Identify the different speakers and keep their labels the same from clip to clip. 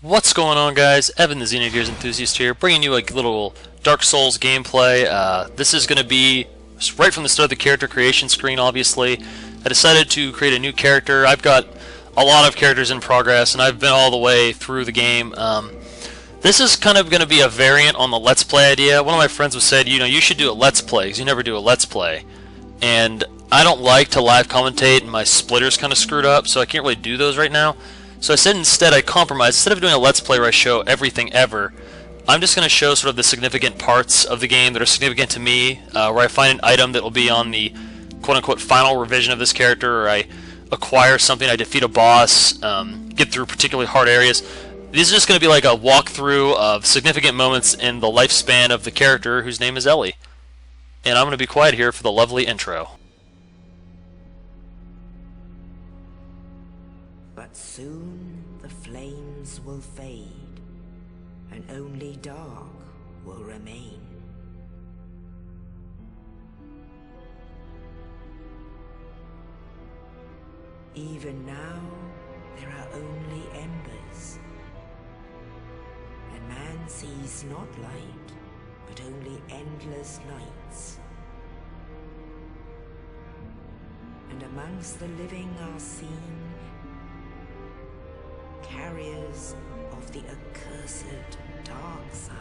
Speaker 1: What's going on, guys? Evan the Xenogears enthusiast here, bringing you a little Dark Souls gameplay. This is going to be right from the start of the character creation screen, obviously. I decided to create a new character. I've got a lot of characters in progress, and I've been all the way through the game. This is kind of going to be a variant on the Let's Play idea. One of my friends was said, you should do a Let's Play, because you never do a Let's Play. And I don't like to live commentate, and my splitter's kind of screwed up, so I can't really do those right now. So I said instead I compromised. Instead of doing a Let's Play where I show everything ever, I'm just going to show sort of the significant parts of the game that are significant to me, where I find an item that will be on the quote-unquote final revision of this character, or I acquire something, I defeat a boss, get through particularly hard areas. These are just going to be like a walkthrough of significant moments in the lifespan of the character whose name is Elly. And I'm going to be quiet here for the lovely intro.
Speaker 2: But soon the flames will fade, and only dark will remain. Even now, there are only embers, and man sees not light, but only endless nights. And amongst the living are seen carriers of the accursed dark side.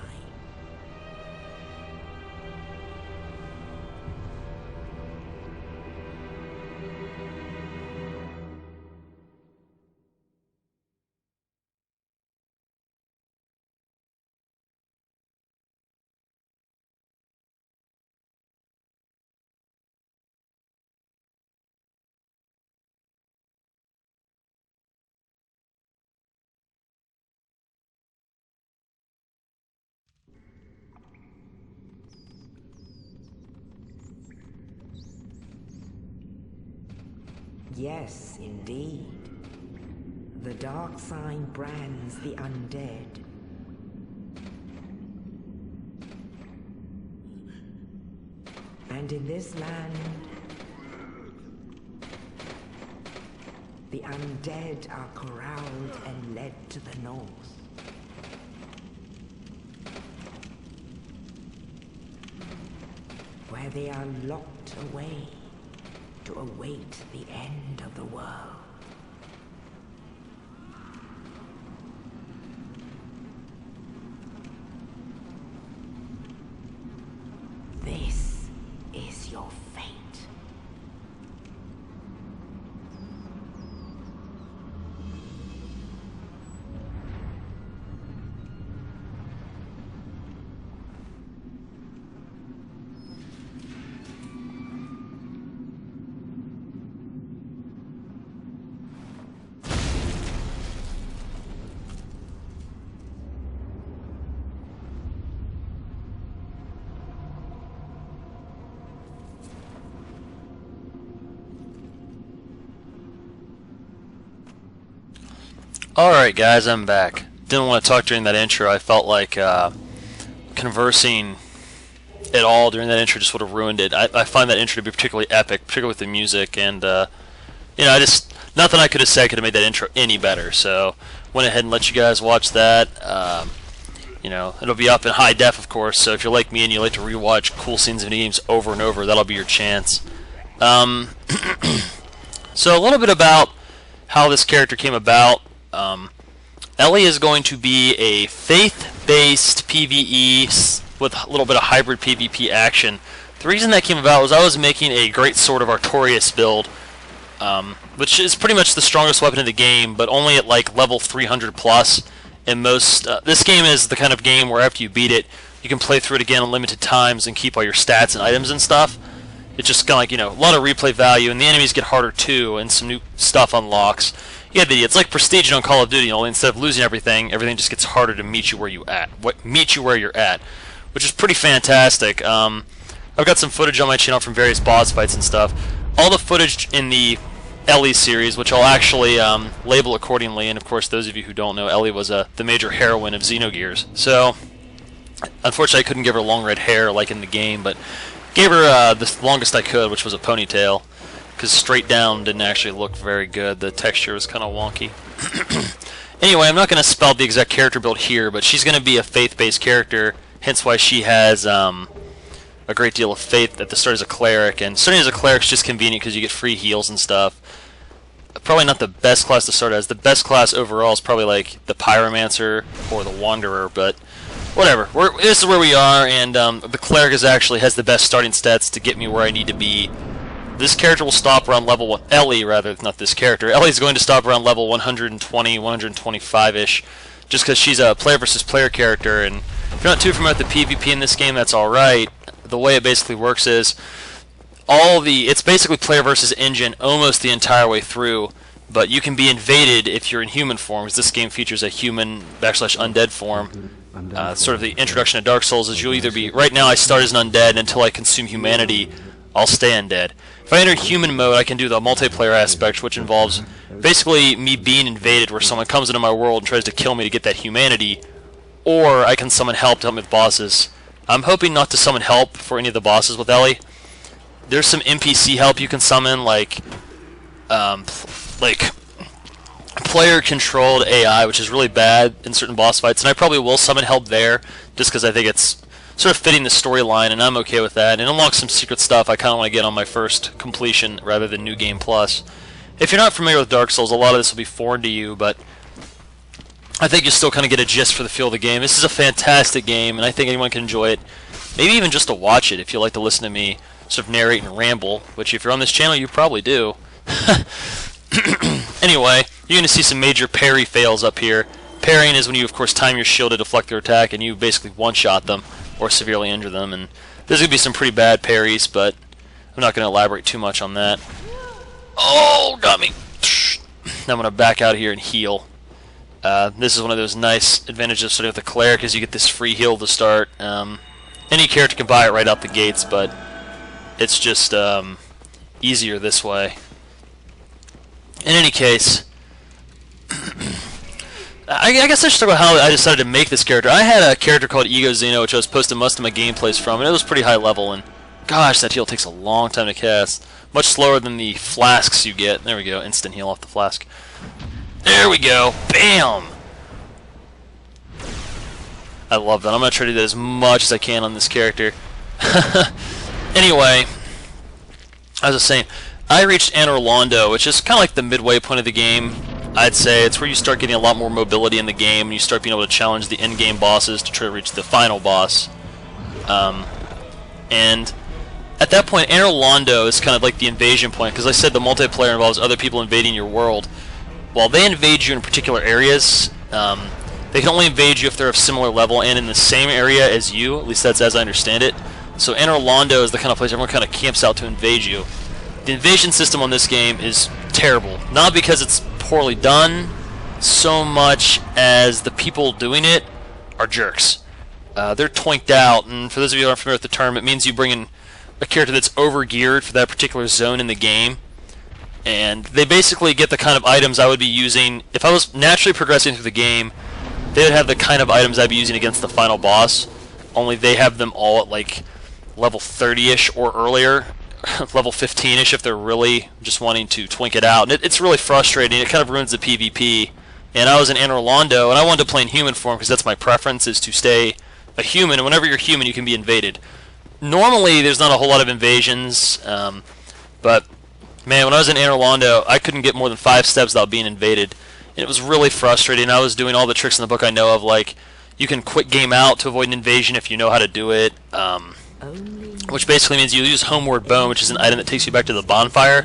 Speaker 2: Yes, indeed. The dark sign brands the undead. And in this land, the undead are corralled and led to the north. Where they are locked away to await the end of the world. This is your fate.
Speaker 1: Alright guys, I'm back. Didn't want to talk during that intro. I felt like conversing at all during that intro just would have ruined it. I find that intro to be particularly epic, particularly with the music, and nothing I could have said could have made that intro any better. So went ahead and let you guys watch that. It'll be up in high def, of course, so if you're like me and you like to rewatch cool scenes in games over and over, that'll be your chance. So a little bit about how this character came about. Elly is going to be a faith-based PvE with a little bit of hybrid PvP action. The reason that came about was I was making a Great Sword of Artorias build, which is pretty much the strongest weapon in the game, but only at like level 300 plus. And this game is the kind of game where after you beat it, you can play through it again unlimited times and keep all your stats and items and stuff. It's just kind of like, a lot of replay value, and the enemies get harder too, and some new stuff unlocks. Yeah, it's like Prestige on Call of Duty, only instead of losing everything just gets harder to meet you where you're at, which is pretty fantastic. I've got some footage on my channel from various boss fights and stuff. All the footage in the Elly series, which I'll actually label accordingly, and of course those of you who don't know, Elly was the major heroine of Xenogears. So Unfortunately, I couldn't give her long red hair like in the game, but gave her the longest I could, which was a ponytail, because straight down didn't actually look very good. The texture was kind of wonky. Anyway, I'm not going to spell the exact character build here, but she's going to be a faith-based character, hence why she has a great deal of faith at the start as a cleric, and starting as a cleric is just convenient because you get free heals and stuff. Probably not the best class to start as. The best class overall is probably like the Pyromancer or the Wanderer, but whatever. This is where we are, and the cleric actually has the best starting stats to get me where I need to be. This character will stop around level 1. Elly, rather, not this character. Elly's going to stop around level 120, 125-ish, just because she's a player versus player character, and if you're not too familiar with the PvP in this game, that's alright. The way it basically works is, it's basically player versus engine almost the entire way through, but you can be invaded if you're in human form, because this game features a human / undead form. Sort of the introduction to Dark Souls is you'll either be, right now I start as an undead, and until I consume humanity, I'll stay undead. If I enter human mode, I can do the multiplayer aspect, which involves basically me being invaded, where someone comes into my world and tries to kill me to get that humanity, or I can summon help to help me with bosses. I'm hoping not to summon help for any of the bosses with Elly. There's some NPC help you can summon, like player-controlled AI, which is really bad in certain boss fights, and I probably will summon help there, just because I think it's sort of fitting the storyline, and I'm okay with that. And unlock some secret stuff I kind of want to get on my first completion, rather than New Game Plus. If you're not familiar with Dark Souls, a lot of this will be foreign to you, but I think you still kind of get a gist for the feel of the game. This is a fantastic game, and I think anyone can enjoy it. Maybe even just to watch it, if you like to listen to me sort of narrate and ramble, which if you're on this channel, you probably do. Anyway, you're going to see some major parry fails up here. Parrying is when you, of course, time your shield to deflect their attack, and you basically one-shot them, or severely injure them, and there's going to be some pretty bad parries, but I'm not going to elaborate too much on that. Oh, got me! Now I'm going to back out here and heal. This is one of those nice advantages of starting with the cleric, is you get this free heal to start. Any character can buy it right out the gates, but it's just easier this way. In any case, I guess I should talk about how I decided to make this character. I had a character called Ego Xeno, which I was posting most of my gameplays from, and it was pretty high level, and gosh, that heal takes a long time to cast. Much slower than the flasks you get. There we go, instant heal off the flask. There we go, bam! I love that. I'm going to try to do that as much as I can on this character. Anyway, as I was saying, I reached Anor Londo, which is kind of like the midway point of the game. I'd say it's where you start getting a lot more mobility in the game, and you start being able to challenge the end-game bosses to try to reach the final boss. And at that point, Anor Londo is kind of like the invasion point, because I said the multiplayer involves other people invading your world. While they invade you in particular areas, they can only invade you if they're of similar level and in the same area as you, at least that's as I understand it. So Anor Londo is the kind of place everyone kind of camps out to invade you. The invasion system on this game is terrible. Not because it's poorly done, so much as the people doing it are jerks. They're twinked out, and for those of you who aren't familiar with the term, it means you bring in a character that's over-geared for that particular zone in the game. And they basically get the kind of items I would be using. If I was naturally progressing through the game, they would have the kind of items I'd be using against the final boss, only they have them all at like level 30-ish or earlier. Level 15-ish if they're really just wanting to twink it out. And it's really frustrating. It kind of ruins the PvP. And I was in Anor Londo, and I wanted to play in human form because that's my preference, is to stay a human. And whenever you're human, you can be invaded. Normally, there's not a whole lot of invasions, but man, when I was in Anor Londo, I couldn't get more than 5 steps without being invaded. And it was really frustrating. I was doing all the tricks in the book I know of, like you can quit game out to avoid an invasion if you know how to do it. Which basically means you use Homeward Bone, which is an item that takes you back to the bonfire.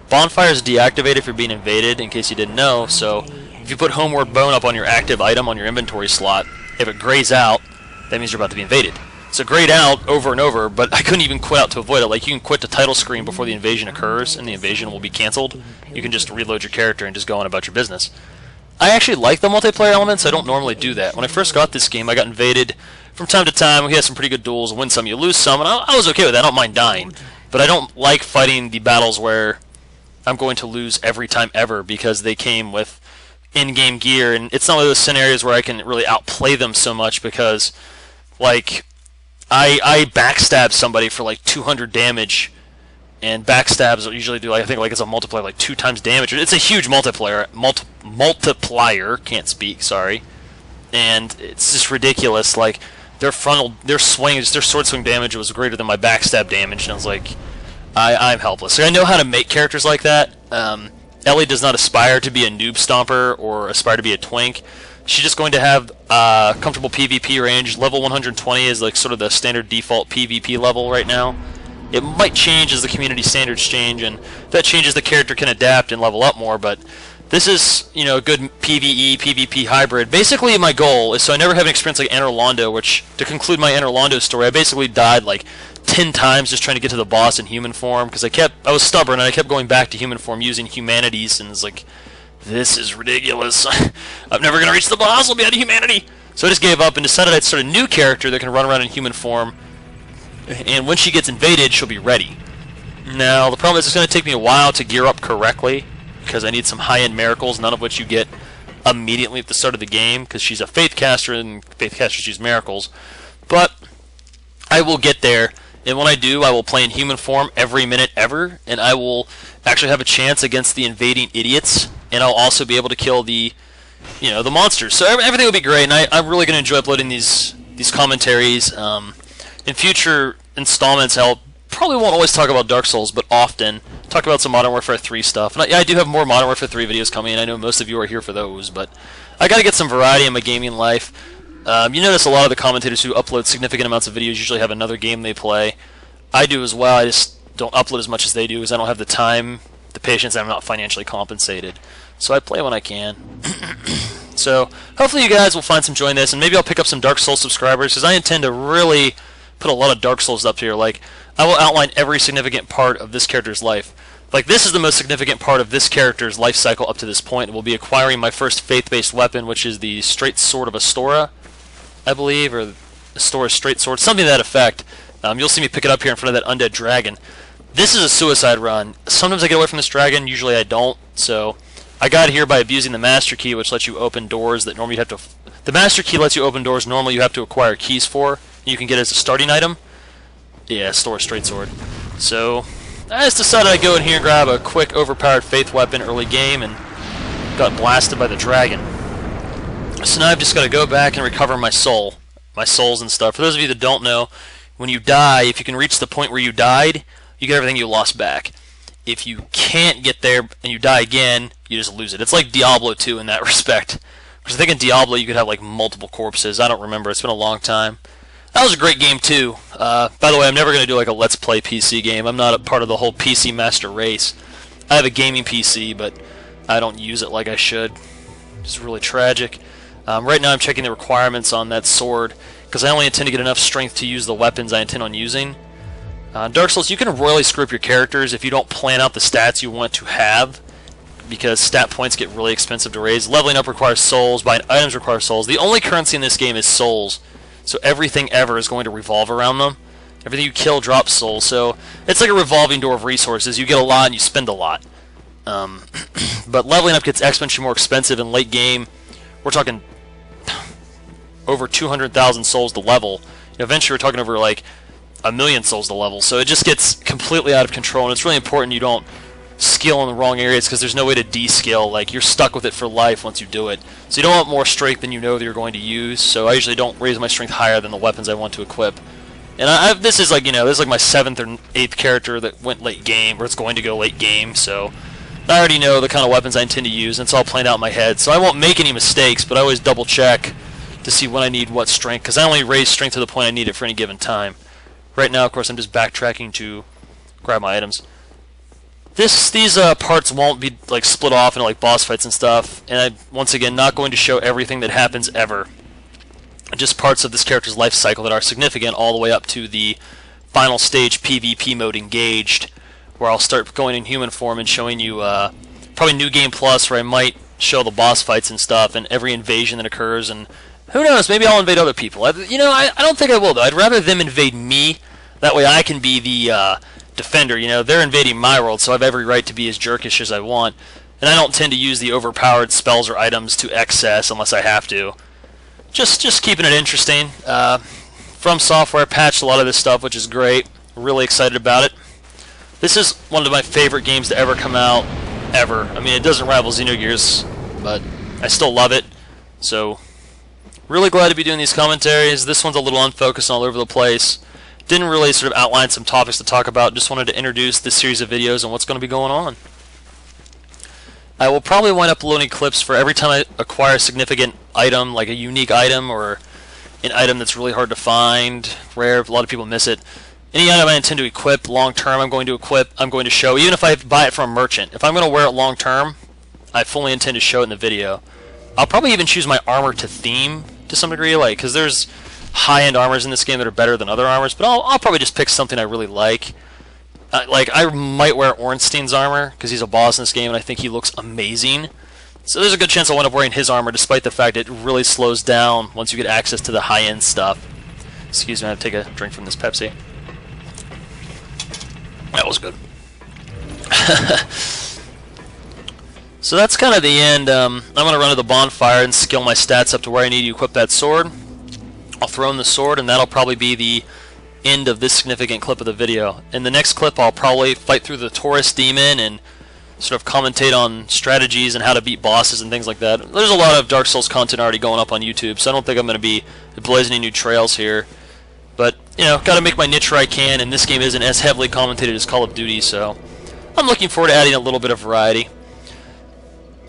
Speaker 1: Bonfire is deactivated if you're being invaded, in case you didn't know, so if you put Homeward Bone up on your active item on your inventory slot, if it grays out, that means you're about to be invaded. So grayed out over and over, but I couldn't even quit out to avoid it. Like, you can quit the title screen before the invasion occurs, and the invasion will be cancelled. You can just reload your character and just go on about your business. I actually like the multiplayer elements. I don't normally do that. When I first got this game, I got invaded from time to time. We had some pretty good duels. Win some, you lose some, and I was okay with that. I don't mind dying. But I don't like fighting the battles where I'm going to lose every time ever because they came with in-game gear. And it's not one of those scenarios where I can really outplay them so much because, like, I backstab somebody for like 200 damage and backstabs usually do, like, I think, like, it's a multiplier, like 2 times damage. It's a huge multiplier. Multiplier, can't speak, sorry. And it's just ridiculous. Like, their swing, just their sword swing damage was greater than my backstab damage, and I was like, I'm helpless. So I know how to make characters like that. Elly does not aspire to be a noob stomper or aspire to be a twink. She's just going to have comfortable PvP range. Level 120 is like sort of the standard default PvP level right now. It might change as the community standards change, and if that changes, the character can adapt and level up more, but this is, you know, a good PvE, PvP hybrid. Basically, my goal is so I never have an experience like Enter Londo, which, to conclude my Enter Londo story, I basically died like 10 times just trying to get to the boss in human form, because I was stubborn, and I kept going back to human form using humanities, and it's like, this is ridiculous. I'm never going to reach the boss, I'll be out of humanity. So I just gave up and decided I'd start a new character that can run around in human form, and when she gets invaded, she'll be ready. Now, the problem is it's going to take me a while to gear up correctly, because I need some high-end miracles, none of which you get immediately at the start of the game, because she's a faith caster, and faith casters use miracles. But I will get there, and when I do, I will play in human form every minute ever, and I will actually have a chance against the invading idiots, and I'll also be able to kill the monsters. So everything will be great, and I'm really going to enjoy uploading these commentaries. In future installments, I'll probably won't always talk about Dark Souls, but often talk about some Modern Warfare 3 stuff. And I do have more Modern Warfare 3 videos coming, and I know most of you are here for those, but I got to get some variety in my gaming life. You notice a lot of the commentators who upload significant amounts of videos usually have another game they play. I do as well. I just don't upload as much as they do because I don't have the time, the patience, and I'm not financially compensated. So I play when I can. So hopefully you guys will find some joy in this, and maybe I'll pick up some Dark Souls subscribers, because I intend to really put a lot of Dark Souls up here. Like, I will outline every significant part of this character's life. Like, this is the most significant part of this character's life cycle up to this point. It will be acquiring my first faith-based weapon, which is the Straightsword of Astora, I believe, or Astora's Straightsword, something to that effect. You'll see me pick it up here in front of that undead dragon. This is a suicide run. Sometimes I get away from this dragon, usually I don't, so I got here by abusing the Master Key, which lets you open doors that normally you have to... The Master Key lets you open doors normally you have to acquire keys for. You can get it as a starting item. Yeah, Astora's Straightsword. So I just decided I'd go in here and grab a quick overpowered faith weapon early game, and got blasted by the dragon. So now I've just got to go back and recover my souls and stuff. For those of you that don't know, when you die, if you can reach the point where you died, you get everything you lost back. If you can't get there and you die again, you just lose it. It's like Diablo 2 in that respect. Because I think in Diablo you could have like multiple corpses. I don't remember. It's been a long time. That was a great game too. By the way, I'm never going to do like a Let's Play PC game. I'm not a part of the whole PC master race. I have a gaming PC, but I don't use it like I should. It's really tragic. Right now I'm checking the requirements on that sword, because I only intend to get enough strength to use the weapons I intend on using. Dark Souls, you can royally screw up your characters if you don't plan out the stats you want to have, because stat points get really expensive to raise. Leveling up requires souls, buying items requires souls. The only currency in this game is souls, so everything ever is going to revolve around them. Everything you kill drops souls, so it's like a revolving door of resources. You get a lot and you spend a lot. But leveling up gets exponentially more expensive in late game. We're talking over 200,000 souls to level. Eventually we're talking over like 1,000,000 souls to level, so it just gets completely out of control, and it's really important you don't skill in the wrong areas, because there's no way to de-skill. Like, you're stuck with it for life once you do it. So you don't want more strength than you know that you're going to use, so I usually don't raise my strength higher than the weapons I want to equip. And this is like, this is like my 7th or 8th character that went late game, or it's going to go late game, so I already know the kind of weapons I intend to use, and it's all planned out in my head, so I won't make any mistakes, but I always double check to see when I need what strength, because I only raise strength to the point I need it for any given time. Right now, of course, I'm just backtracking to grab my items. These parts won't be like split off into like boss fights and stuff, and I'm once again not going to show everything that happens ever. Just parts of this character's life cycle that are significant, all the way up to the final stage PvP mode engaged, where I'll start going in human form and showing you probably New Game Plus, where I might show the boss fights and stuff and every invasion that occurs, and who knows, maybe I'll invade other people. I don't think I will, though. I'd rather them invade me. That way I can be the defender. They're invading my world, so I have every right to be as jerkish as I want. And I don't tend to use the overpowered spells or items to excess unless I have to. Just keeping it interesting. From Software patched a lot of this stuff, which is great. Really excited about it. This is one of my favorite games to ever come out, ever. I mean, it doesn't rival Xenogears, but I still love it. So, really glad to be doing these commentaries. This one's a little unfocused and all over the place. Didn't really sort of outline some topics to talk about. Just wanted to introduce this series of videos and what's going to be going on. I will probably wind up uploading clips for every time I acquire a significant item, like a unique item or an item that's really hard to find, rare. A lot of people miss it. Any item I intend to equip long term, I'm going to equip, I'm going to show, even if I buy it from a merchant. If I'm going to wear it long term, I fully intend to show it in the video. I'll probably even choose my armor to theme to some degree, like, because there's high-end armors in this game that are better than other armors, but I'll probably just pick something I really like. Like, I might wear Ornstein's armor, because he's a boss in this game, and I think he looks amazing. So there's a good chance I'll end up wearing his armor, despite the fact it really slows down once you get access to the high-end stuff. Excuse me, I have to take a drink from this Pepsi. That was good. So that's kind of the end. I'm going to run to the bonfire and scale my stats up to where I need to equip that sword. I'll throw in the sword, and that'll probably be the end of this significant clip of the video. In the next clip, I'll probably fight through the Taurus demon and sort of commentate on strategies and how to beat bosses and things like that. There's a lot of Dark Souls content already going up on YouTube, so I don't think I'm going to be blazing any new trails here. But, you know, got to make my niche where I can, and this game isn't as heavily commentated as Call of Duty, so I'm looking forward to adding a little bit of variety.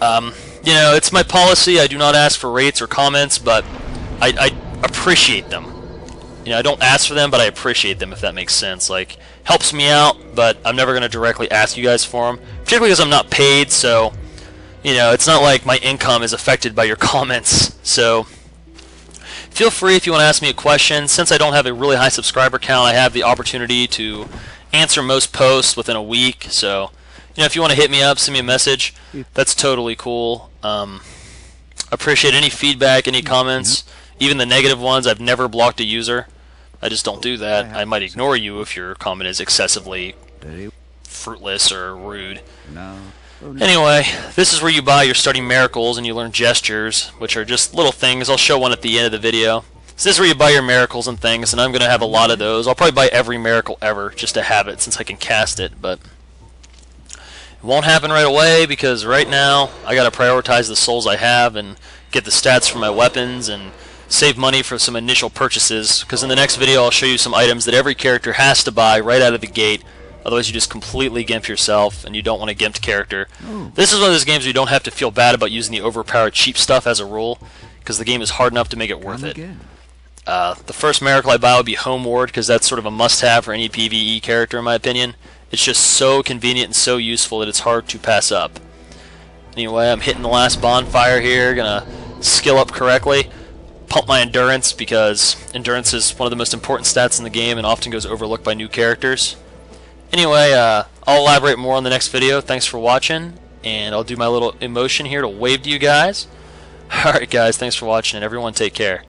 Speaker 1: You know, it's my policy. I do not ask for rates or comments, but I appreciate them. You know, I don't ask for them, but I appreciate them, if that makes sense. Like, helps me out, but I'm never going to directly ask you guys for them, particularly because I'm not paid, so, you know, it's not like my income is affected by your comments. So, feel free if you want to ask me a question. Since I don't have a really high subscriber count, I have the opportunity to answer most posts within a week, so, you know, if you want to hit me up, send me a message. That's totally cool. Appreciate any feedback, any comments, even the negative ones. I've never blocked a user. I just don't do that. I might ignore you if your comment is excessively fruitless or rude. Anyway, this is where you buy your starting miracles and you learn gestures, which are just little things. I'll show one at the end of the video. So this is where you buy your miracles and things, and I'm going to have a lot of those. I'll probably buy every miracle ever just to have it since I can cast it, but it won't happen right away because right now I got to prioritize the souls I have and get the stats for my weapons and save money for some initial purchases, because in the next video I'll show you some items that every character has to buy right out of the gate. Otherwise you just completely gimp yourself, and you don't want a gimped character. This is one of those games where you don't have to feel bad about using the overpowered cheap stuff as a rule, because the game is hard enough to make it worth it. The first miracle I buy would be Homeward, because that's sort of a must-have for any PvE character in my opinion. It's just so convenient and so useful that it's hard to pass up. Anyway, I'm hitting the last bonfire here, gonna skill up correctly. Pump my endurance, because endurance is one of the most important stats in the game and often goes overlooked by new characters. Anyway, I'll elaborate more on the next video. Thanks for watching, and I'll do my little emotion here to wave to you guys. Alright guys, thanks for watching, and everyone take care.